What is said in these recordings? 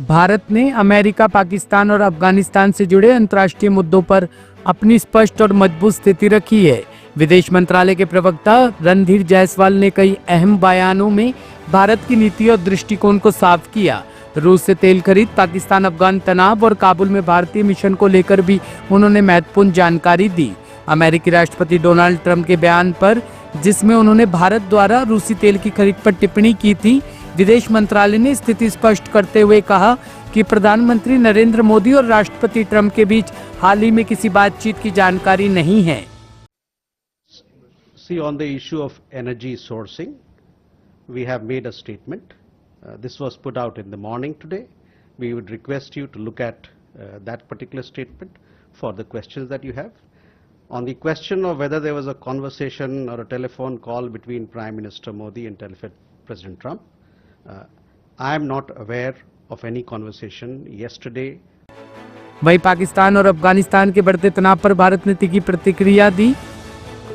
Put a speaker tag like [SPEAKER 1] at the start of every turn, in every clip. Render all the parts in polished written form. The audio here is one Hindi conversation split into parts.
[SPEAKER 1] भारत ने अमेरिका, पाकिस्तान और अफगानिस्तान से जुड़े अंतर्राष्ट्रीय मुद्दों पर अपनी स्पष्ट और मजबूत स्थिति रखी है। विदेश मंत्रालय के प्रवक्ता रणधीर जायसवाल ने कई अहम बयानों में भारत की नीति और दृष्टिकोण को साफ किया। रूस से तेल खरीद, पाकिस्तान अफगान तनाव और काबुल में भारतीय मिशन को लेकर भी उन्होंने महत्वपूर्ण जानकारी दी। अमेरिकी राष्ट्रपति डोनाल्ड ट्रंप के बयान पर, जिसमें उन्होंने भारत द्वारा रूसी तेल की खरीद पर टिप्पणी की थी, विदेश मंत्रालय ने स्थिति स्पष्ट करते हुए कहा कि प्रधानमंत्री नरेंद्र मोदी और राष्ट्रपति ट्रंप के बीच हाल ही में किसी बातचीत की जानकारी नहीं है।
[SPEAKER 2] See, on the issue of energy sourcing, we have made a statement. This was put out in the morning today. We would request you to look at that particular statement for the questions that you have. On the question of whether there was a conversation or a telephone call between Prime Minister Modi and President Trump, I am not aware of any conversation yesterday.
[SPEAKER 1] वहीं पाकिस्तान और अफगानिस्तान के बढ़ते तनाव पर भारत ने तीखी प्रतिक्रिया दी।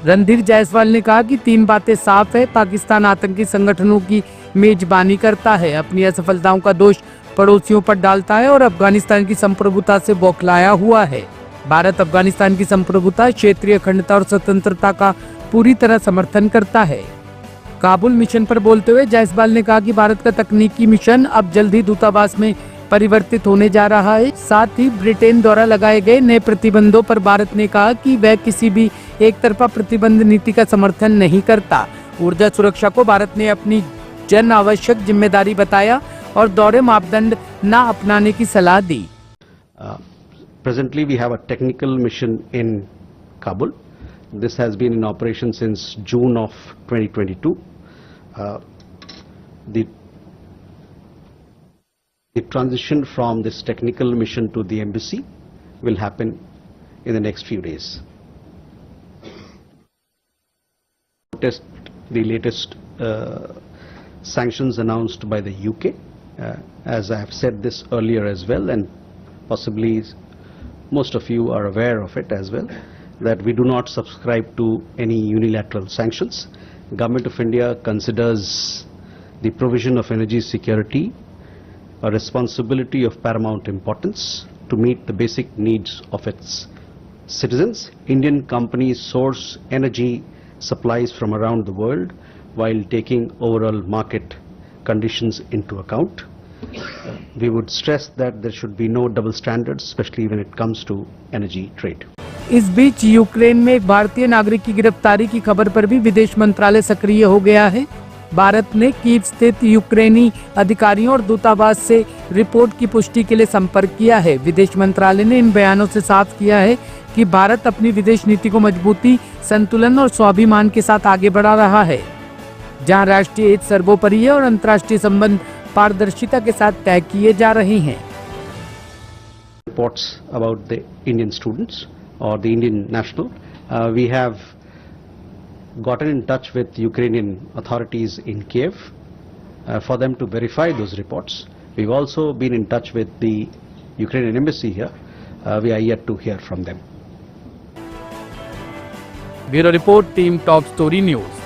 [SPEAKER 1] रणधीर जायसवाल ने कहा कि तीन बातें साफ है। पाकिस्तान आतंकी संगठनों की मेजबानी करता है, अपनी असफलताओं का दोष पड़ोसियों पर डालता है और अफगानिस्तान की संप्रभुता से बौखलाया हुआ है। भारत अफगानिस्तान की संप्रभुता, क्षेत्रीय अखंडता और स्वतंत्रता का पूरी तरह समर्थन करता है। काबुल मिशन पर बोलते हुए जायसवाल ने कहा कि भारत का तकनीकी मिशन अब जल्द ही दूतावास में परिवर्तित होने जा रहा है। साथ ही ब्रिटेन द्वारा लगाए गए नए प्रतिबंधों पर भारत ने कहा कि वह किसी भी एक तरफा प्रतिबंध नीति का समर्थन नहीं करता। ऊर्जा सुरक्षा को भारत ने अपनी जन आवश्यक जिम्मेदारी बताया और दोहरे मापदंड न अपनाने की सलाह दी।
[SPEAKER 2] Presently we have a technical mission in Kabul. This has been in operation since June of 2022. The transition from this technical mission to the embassy will happen in the next few days. The latest sanctions announced by the UK, as I have said this earlier as well, and possibly most of you are aware of it as well, that we do not subscribe to any unilateral sanctions. Government of India considers the provision of energy security a responsibility of paramount importance to meet the basic needs of its citizens. Indian companies source energy supplies from around the world while taking overall market conditions into account. We would stress that there should be no double standards, especially when it comes to energy trade.
[SPEAKER 1] इस बीच यूक्रेन में एक भारतीय नागरिक की गिरफ्तारी की खबर पर भी विदेश मंत्रालय सक्रिय हो गया है। भारत ने कीव स्थित यूक्रेनी अधिकारियों और दूतावास से रिपोर्ट की पुष्टि के लिए संपर्क किया है। विदेश मंत्रालय ने इन बयानों से साफ किया है कि भारत अपनी विदेश नीति को मजबूती, संतुलन और स्वाभिमान के साथ आगे बढ़ा रहा है, जहां राष्ट्रीय हित सर्वोपरि है और अंतर्राष्ट्रीय संबंध पारदर्शिता के साथ तय किए जा रहे हैं।
[SPEAKER 2] Reports about the Indian students or the Indian national, we have gotten in touch with Ukrainian authorities in Kiev for them to verify those reports. We've also been in touch with the Ukrainian embassy here. We are yet to hear from them.
[SPEAKER 1] Bureau Report, Team Top Story News.